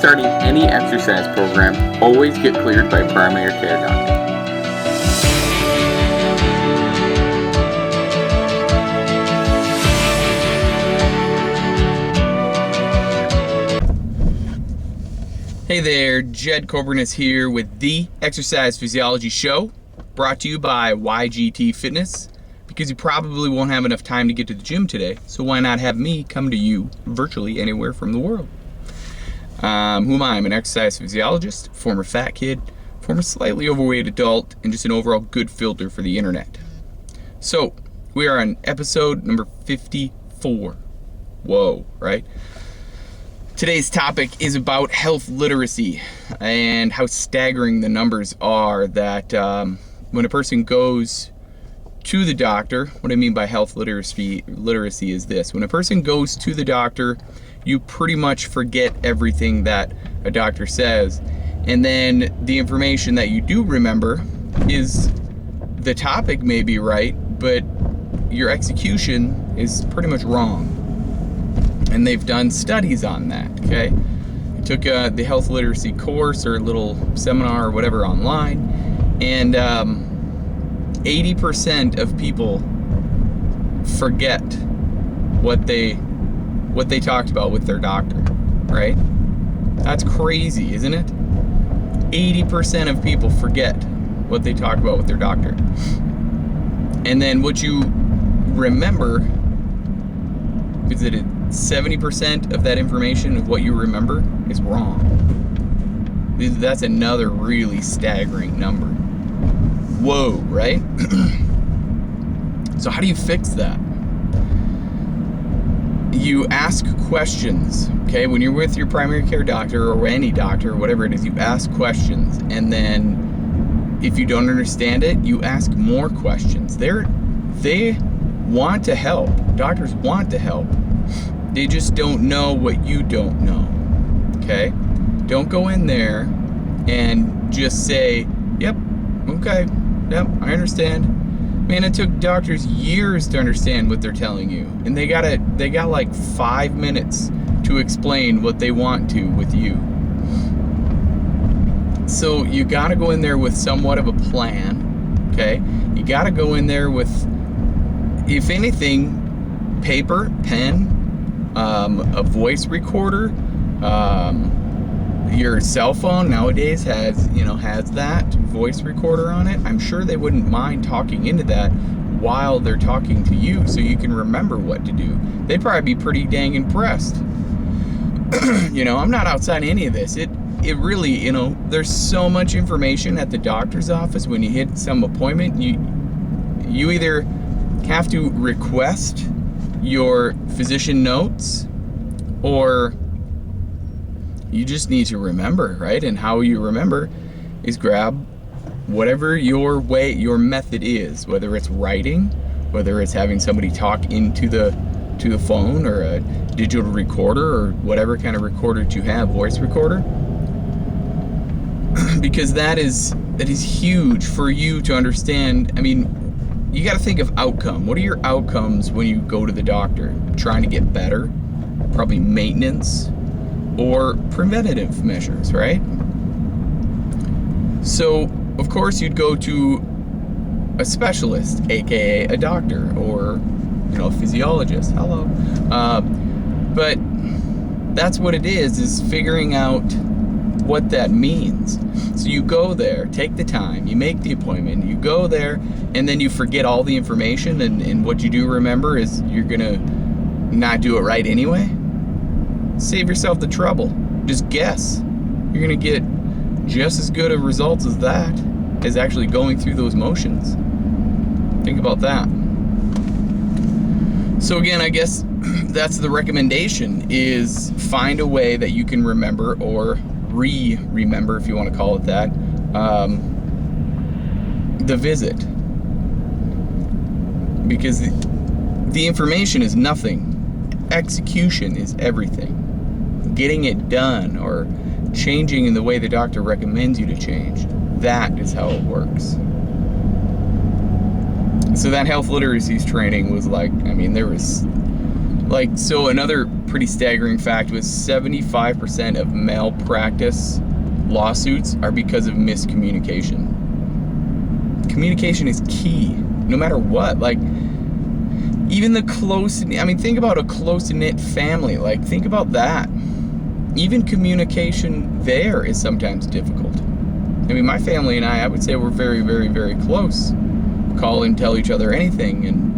starting any exercise program, always get cleared by a primary care doctor. Hey there, Jed Coburn here with the Exercise Physiology Show, brought to you by YGT Fitness, because you probably won't have enough time to get to the gym today, so why not have me come to you virtually anywhere from the world. Who am I? I'm an exercise physiologist, former fat kid, former slightly overweight adult, and just an overall good filter for the internet. So, we are on episode number 54. Whoa, right? Today's topic is about health literacy and how staggering the numbers are that when a person goes to the doctor, what I mean by health literacy is this. When a person goes to the doctor, you pretty much forget everything that a doctor says. And then the information that you do remember is the topic may be right, but your execution is pretty much wrong. And they've done studies on that, okay? I took the health literacy course or a little seminar or whatever online, and 80% of people forget what they talked about with their doctor, right? That's crazy, isn't it? 80% of people forget what they talk about with their doctor. And then what you remember, is that 70% of that information of what you remember is wrong. That's another really staggering number. Whoa, right? So how do you fix that? You ask questions, okay? When you're with your primary care doctor or any doctor or whatever it is, you ask questions, and then if you don't understand it, you ask more questions. They want to help. Doctors want to help. They just don't know what you don't know, okay? Don't go in there and just say, yep, okay, yep, I understand. Man, it took doctors years to understand what they're telling you. And they got like 5 minutes to explain what they want to with you. So you gotta go in there with somewhat of a plan, okay? You gotta go in there with, if anything, paper, pen, a voice recorder. Your cell phone nowadays has that voice recorder on it. I'm sure they wouldn't mind talking into that while they're talking to you, so you can remember what to do. They'd probably be pretty dang impressed. I'm not outside any of this. It really, there's so much information at the doctor's office. When you hit some appointment, you either have to request your physician notes, or you just need to remember, right? And how you remember is grab whatever your method is, whether it's writing, whether it's having somebody talk into the phone, or a digital recorder, or whatever kind of recorder that you have, voice recorder. Because that is huge for you to understand. I mean, you got to think of outcome. What are your outcomes when you go to the doctor? Trying to get better, probably maintenance, or preventative measures, right? So, of course, you'd go to a specialist, aka a doctor, or a physiologist. Hello. But that's what it is figuring out what that means. So you go there, take the time, you make the appointment, you go there, and then you forget all the information, and what you do remember is you're gonna not do it right anyway. Save yourself the trouble. Just guess. You're gonna get just as good of results as that, as actually going through those motions. Think about that. So again, I guess that's the recommendation, is find a way that you can remember, or remember, if you want to call it that, the visit. Because the information is nothing. Execution is everything. Getting it done, or changing in the way the doctor recommends you to change, that is how it works. So that health literacy training was like, there was So another pretty staggering fact was 75% of malpractice lawsuits are because of miscommunication. Communication is key, no matter what. Even think about a close-knit family. Think about that. Even communication there is sometimes difficult. My family and I would say we're very, very, very close. Call and tell each other anything and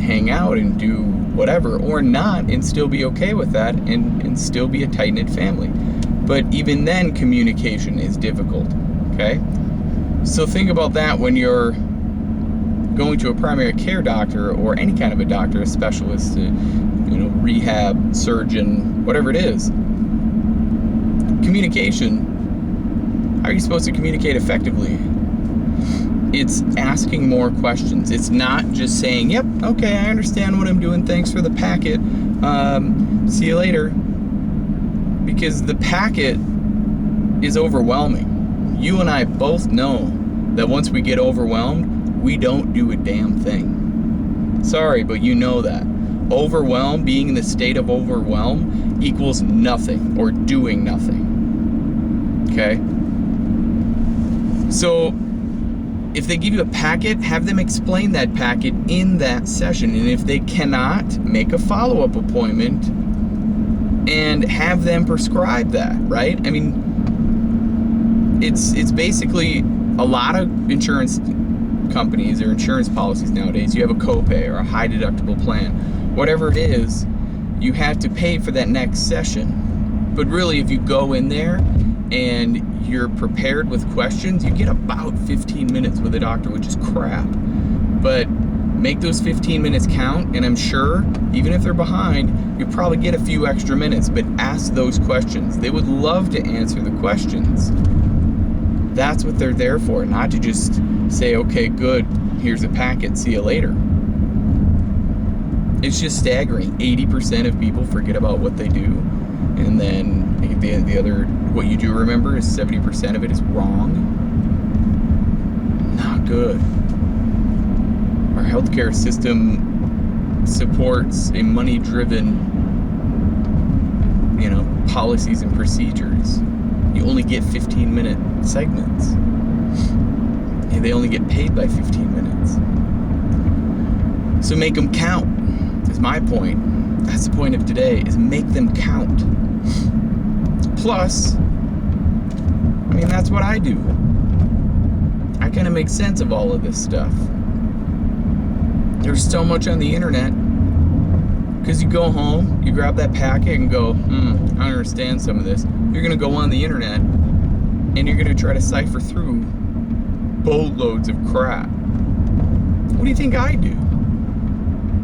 hang out and do whatever, or not, and still be okay with that, and still be a tight-knit family. But even then, communication is difficult, okay? So think about that when you're going to a primary care doctor or any kind of a doctor, a specialist, rehab, surgeon, whatever it is. Communication, how are you supposed to communicate effectively? It's asking more questions. It's not just saying, yep, okay, I understand what I'm doing. Thanks for the packet. See you later. Because the packet is overwhelming. You and I both know that once we get overwhelmed, we don't do a damn thing. Sorry, but you know that. Overwhelmed, being in the state of overwhelm, equals nothing or doing nothing. Okay? So, if they give you a packet, have them explain that packet in that session. And if they cannot, make a follow-up appointment and have them prescribe that, right? It's basically a lot of insurance companies or insurance policies nowadays. You have a copay or a high deductible plan. Whatever it is, you have to pay for that next session. But really, if you go in there and you're prepared with questions, you get about 15 minutes with a doctor, which is crap. But make those 15 minutes count, and I'm sure, even if they're behind, you probably get a few extra minutes, but ask those questions. They would love to answer the questions. That's what they're there for, not to just say, okay, good, here's a packet, see you later. It's just staggering. 80% of people forget about what they do, and then the other, what you do remember is 70% of it is wrong. Not good. Our healthcare system supports a money-driven, policies and procedures. You only get 15-minute segments. And they only get paid by 15 minutes. So make them count, is my point. That's the point of today, is make them count. Plus, that's what I do. I kind of make sense of all of this stuff. There's so much on the internet. Because you go home, you grab that packet and go, I understand some of this. You're going to go on the internet and you're going to try to cipher through boatloads of crap. What do you think I do?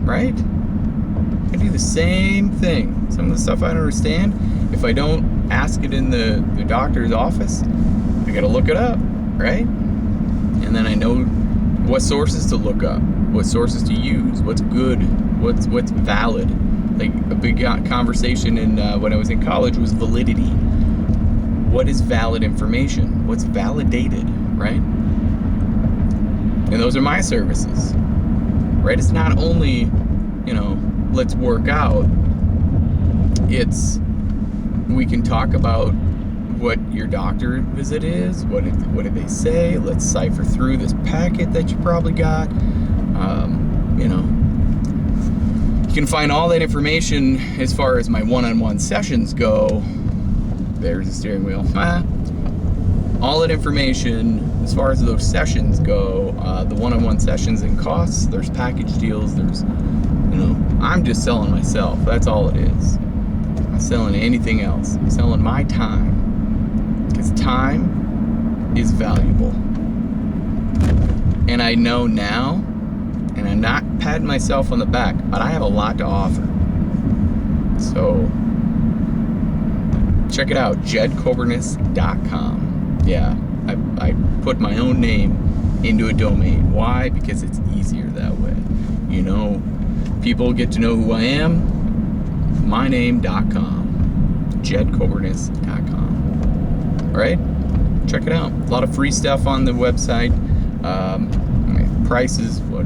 Right? I do the same thing. Some of the stuff I don't understand, if I don't ask it in the doctor's office, I gotta look it up, right? And then I know what sources to look up, what sources to use, what's good, what's valid. A big conversation when I was in college was validity. What is valid information? What's validated, right? And those are my services, right? It's not only, let's work out. It's, we can talk about what your doctor visit is, what did they say, let's cipher through this packet that you probably got. You can find all that information as far as my one-on-one sessions go. There's the steering wheel. All that information as far as those sessions go, the one-on-one sessions and costs, there's package deals, there's, I'm just selling myself. That's all it is. I'm not selling anything else. I'm selling my time. Because time is valuable. And I know now, and I'm not patting myself on the back, but I have a lot to offer. So, check it out, jedcobernus.com. Yeah, I put my own name into a domain. Why? Because it's easier that way. People get to know who I am. myname.com. jedcobernus.com. All right? Check it out. A lot of free stuff on the website. My prices, what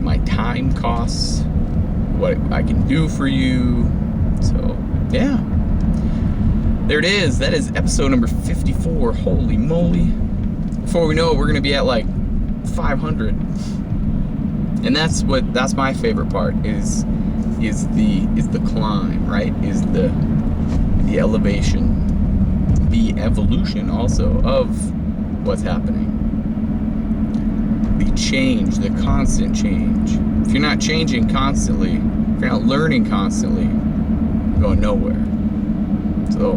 my time costs, what I can do for you. So, yeah. There it is. That is episode number 54. Holy moly. Before we know it, we're going to be at like 500. And that's my favorite part is the climb, right? Is the elevation, the evolution also of what's happening. The change, the constant change. If you're not changing constantly, if you're not learning constantly, you're going nowhere. So,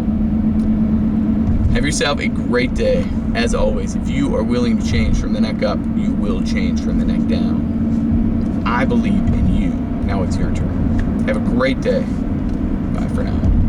have yourself a great day. As always, if you are willing to change from the neck up, you will change from the neck down. I believe in you. Now it's your turn. Have a great day. Bye for now.